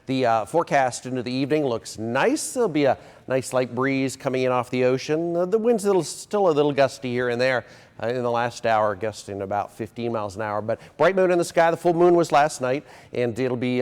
The forecast into the evening looks nice. There'll be a nice light breeze coming in off the ocean. The wind's still a little gusty here and there. In the last hour, gusting about 15 miles an hour. But bright moon in the sky. The full moon was last night, and it'll be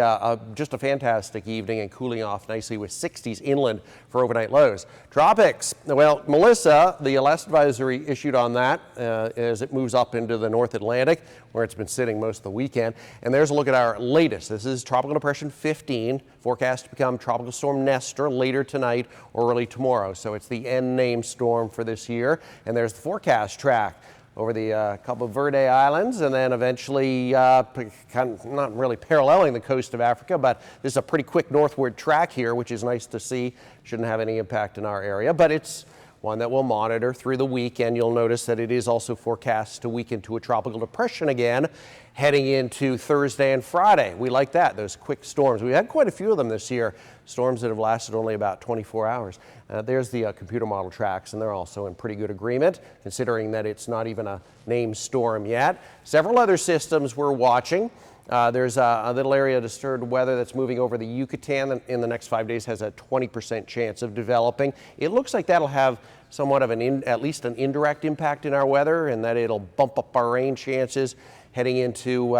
just a fantastic evening and cooling off nicely with 60s inland for overnight lows. Tropics. Well, Melissa, the last advisory issued on that as it moves up into the North Atlantic, where it's been sitting most of the weekend. And there's a look at our latest. This is Tropical Depression 15, forecast to become Tropical Storm Nestor later tonight or early tomorrow. So it's the end name storm for this year. And there's the forecast track over the Cabo Verde Islands, and then eventually not really paralleling the coast of Africa, but this is a pretty quick northward track here, which is nice to see. Shouldn't have any impact in our area, but it's one that we'll monitor through the weekend. You'll notice that it is also forecast to weaken to a tropical depression again, heading into Thursday and Friday. We like that, those quick storms. We had quite a few of them this year, storms that have lasted only about 24 hours. There's the computer model tracks, and they're also in pretty good agreement, considering that it's not even a named storm yet. Several other systems we're watching. There's a little area of disturbed weather that's moving over the Yucatan in the next 5 days, has a 20% chance of developing. It looks like that'll have somewhat of at least an indirect impact in our weather, and that it'll bump up our rain chances heading into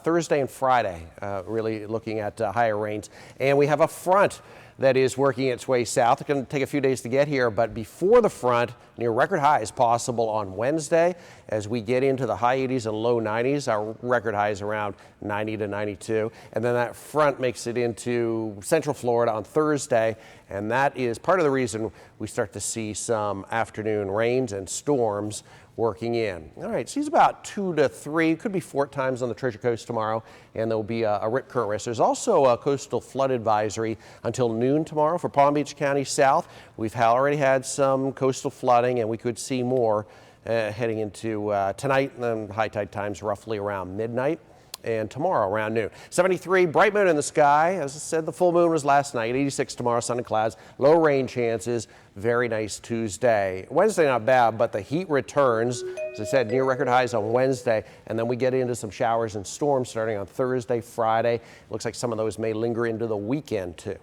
Thursday and Friday, really looking at higher rains. And we have a front that is working its way south. It's going to take a few days to get here, but before the front, near record highs possible on Wednesday as we get into the high 80s and low 90s. Our record high is around 90 to 92. And then that front makes it into central Florida on Thursday, and that is part of the reason we start to see some afternoon rains and storms working in. All right, seas about 2 to 3, could be 4 times on the Treasure Coast tomorrow, and there'll be a rip current risk. There's also a coastal flood advisory until noon tomorrow for Palm Beach County south. We've already had some coastal flooding, and we could see more heading into tonight, and then high tide times roughly around midnight. And tomorrow around noon. 73, bright moon in the sky. As I said, the full moon was last night. 86 tomorrow, sun and clouds. Low rain chances. Very nice Tuesday. Wednesday not bad, but the heat returns. As I said, near record highs on Wednesday. And then we get into some showers and storms starting on Thursday, Friday. Looks like some of those may linger into the weekend too.